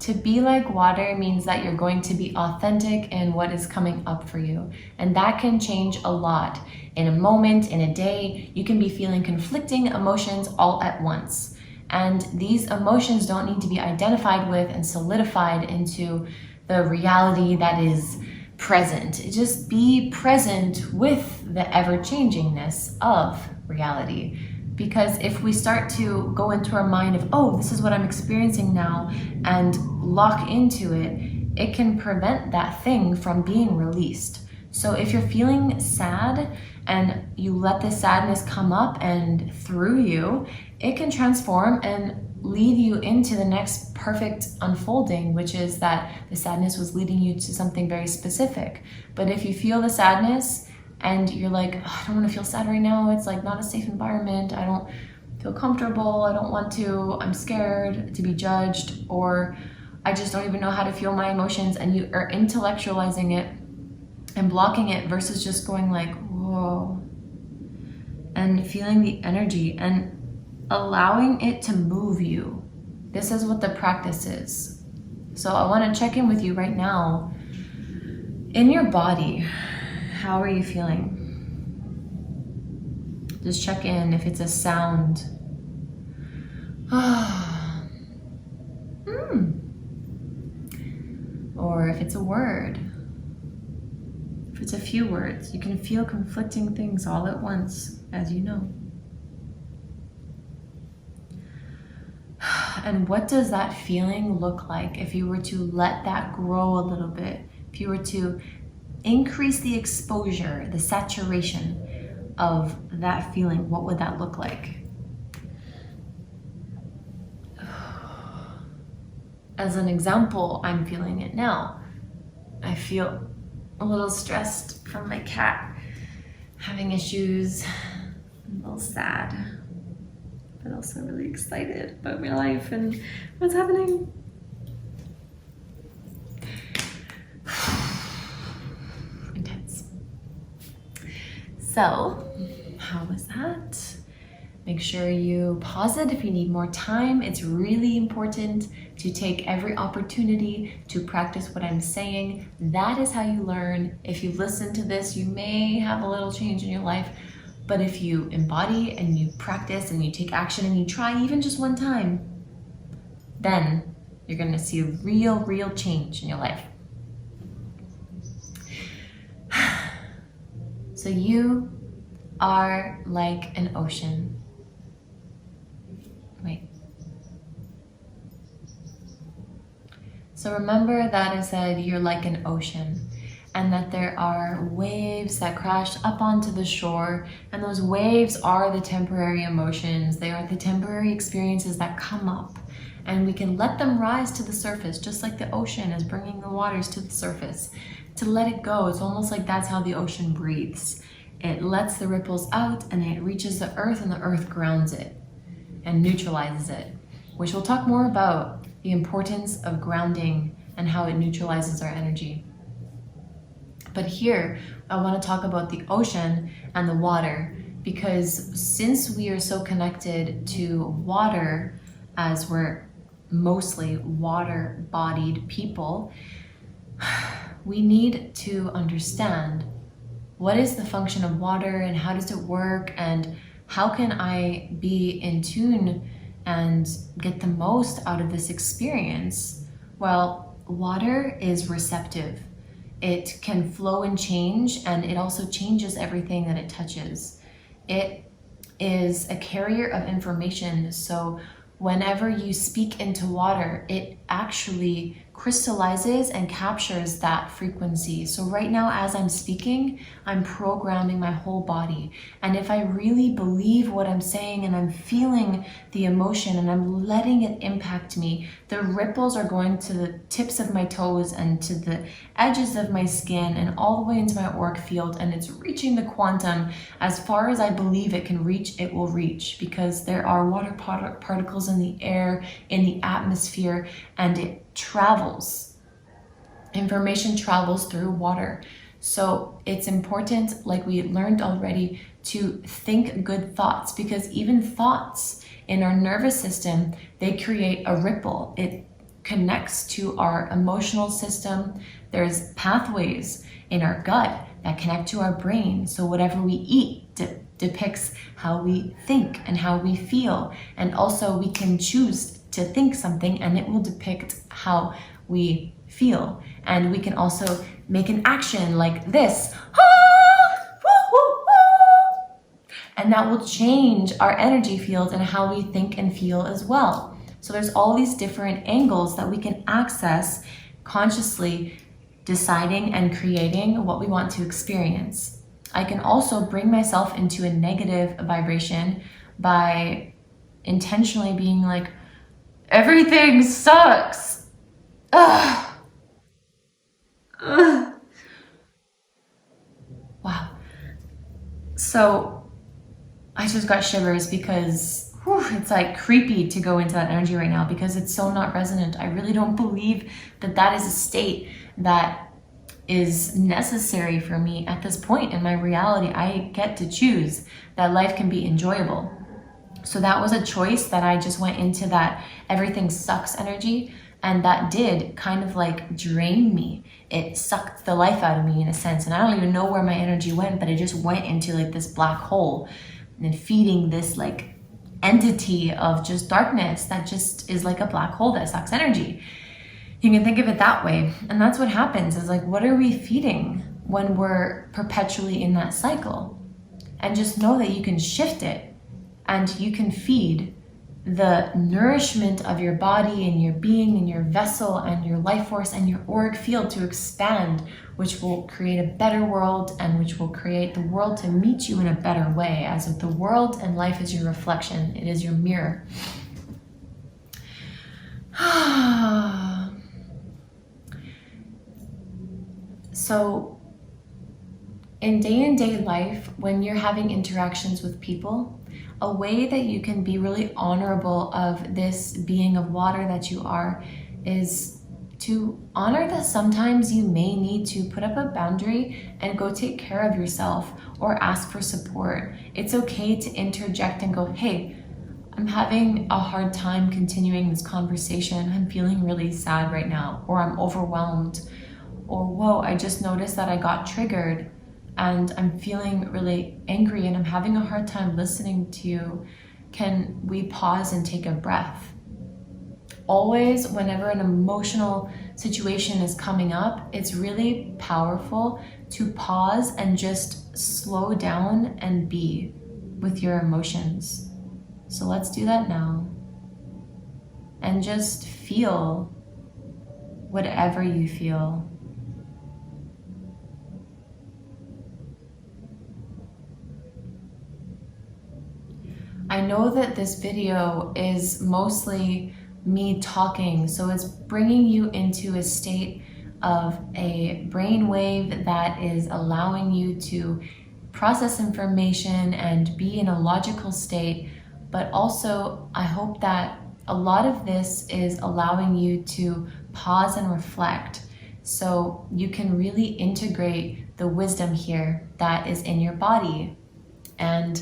To be like water means that you're going to be authentic in what is coming up for you. And that can change a lot. In a moment, in a day, you can be feeling conflicting emotions all at once. And these emotions don't need to be identified with and solidified into the reality that is present. Just be present with the ever-changingness of reality. Because if we start to go into our mind of, oh, this is what I'm experiencing now, and lock into it, it can prevent that thing from being released. So if you're feeling sad and you let the sadness come up and through you, it can transform and lead you into the next perfect unfolding, which is that the sadness was leading you to something very specific. But if you feel the sadness and you're like, oh, I don't want to feel sad right now, it's like not a safe environment, I don't feel comfortable, I don't want to, I'm scared to be judged, or I just don't even know how to feel my emotions, and you are intellectualizing it and blocking it versus just going like, whoa, and feeling the energy and allowing it to move you. This is what the practice is. So I want to check in with you right now. In your body, how are you feeling? Just check in if it's a sound. Or if it's a word. If it's a few words. You can feel conflicting things all at once, as you know. And what does that feeling look like if you were to let that grow a little bit? If you were to increase the exposure, the saturation of that feeling, what would that look like? As an example, I'm feeling it now. I feel a little stressed from my cat having issues, a little sad, but also really excited about my life and what's happening. Intense. So, how was that? Make sure you pause it if you need more time. It's really important to take every opportunity to practice what I'm saying. That is how you learn. If you listen to this, you may have a little change in your life, but if you embody and you practice and you take action and you try even just one time, then you're gonna see a real change in your life. So you are like an ocean. Wait. So remember that I said you're like an ocean, and that there are waves that crash up onto the shore, and those waves are the temporary emotions. They are the temporary experiences that come up, and we can let them rise to the surface, just like the ocean is bringing the waters to the surface. To let it go, it's almost like that's how the ocean breathes. It lets the ripples out and it reaches the earth, and the earth grounds it and neutralizes it, which we'll talk more about the importance of grounding and how it neutralizes our energy. But here, I want to talk about the ocean and the water, because since we are so connected to water, as we're mostly water-bodied people, we need to understand what is the function of water and how does it work, and how can I be in tune and get the most out of this experience? Well, water is receptive. It can flow and change, and it also changes everything that it touches. It is a carrier of information, so whenever you speak into water, it actually crystallizes and captures that frequency. So right now, as I'm speaking, I'm programming my whole body. And if I really believe what I'm saying and I'm feeling the emotion and I'm letting it impact me, the ripples are going to the tips of my toes and to the edges of my skin and all the way into my auric field, and it's reaching the quantum. As far as I believe it can reach, it will reach, because there are water particles in the air, in the atmosphere, and it travels. Information travels through water. So it's important, like we learned already, to think good thoughts, because even thoughts in our nervous system, they create a ripple. It connects to our emotional system. There's pathways in our gut that connect to our brain. So whatever we eat depicts how we think and how we feel. And also we can choose to think something and it will depict how we feel. And we can also make an action like this. And that will change our energy field and how we think and feel as well. So there's all these different angles that we can access consciously, deciding and creating what we want to experience. I can also bring myself into a negative vibration by intentionally being like, everything sucks. Ugh. Ugh. Wow. So I just got shivers because it's like creepy to go into that energy right now because it's so not resonant. I really don't believe that that is a state that is necessary for me at this point in my reality. I get to choose that life can be enjoyable. So that was a choice that I just went into, that everything sucks energy. And that did kind of like drain me. It sucked the life out of me in a sense. And I don't even know where my energy went, but it just went into like this black hole and feeding this like entity of just darkness that just is like a black hole that sucks energy. You can think of it that way. And that's what happens, is like, what are we feeding when we're perpetually in that cycle? And just know that you can shift it and you can feed the nourishment of your body and your being and your vessel and your life force and your auric field to expand, which will create a better world and which will create the world to meet you in a better way, as if the world and life is your reflection. It is your mirror. So in day-to-day life, when you're having interactions with people, a way that you can be really honorable of this being of water that you are is to honor that sometimes you may need to put up a boundary and go take care of yourself or ask for support. It's okay to interject and go, hey, I'm having a hard time continuing this conversation. I'm feeling really sad right now, or I'm overwhelmed, or whoa, I just noticed that I got triggered and I'm feeling really angry and I'm having a hard time listening to you. Can we pause and take a breath? Always, whenever an emotional situation is coming up, it's really powerful to pause and just slow down and be with your emotions. So let's do that now. And just feel whatever you feel. I know that this video is mostly me talking, so it's bringing you into a state of a brainwave that is allowing you to process information and be in a logical state, but also I hope that a lot of this is allowing you to pause and reflect so you can really integrate the wisdom here that is in your body. And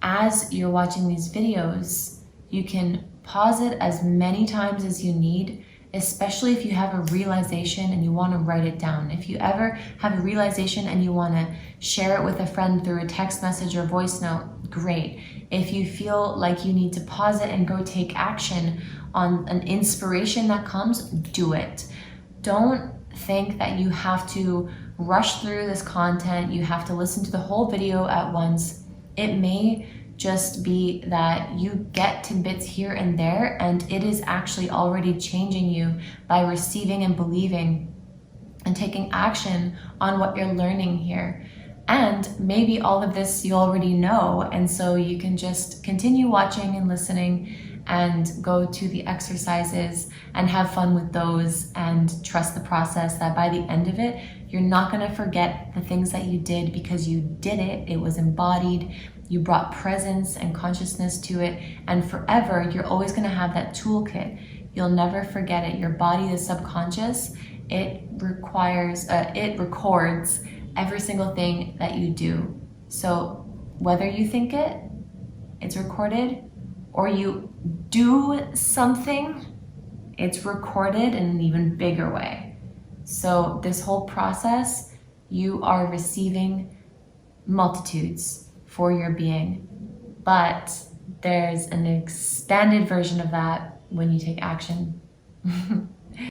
as you're watching these videos, you can pause it as many times as you need, especially if you have a realization and you want to write it down. If you ever have a realization and you want to share it with a friend through a text message or voice note, great. If you feel like you need to pause it and go take action on an inspiration that comes, do it. Don't think that you have to rush through this content. You have to listen to the whole video at once. It may just be that you get tidbits here and there, and it is actually already changing you by receiving and believing and taking action on what you're learning here. And maybe all of this you already know, and so you can just continue watching and listening and go to the exercises and have fun with those and trust the process, that by the end of it, you're not going to forget the things that you did because you did it. It was embodied. You brought presence and consciousness to it. And forever, you're always going to have that toolkit. You'll never forget it. Your body, the subconscious, it records every single thing that you do. So whether you think it, it's recorded, or you do something, it's recorded in an even bigger way. So this whole process, you are receiving multitudes for your being, but there's an expanded version of that when you take action.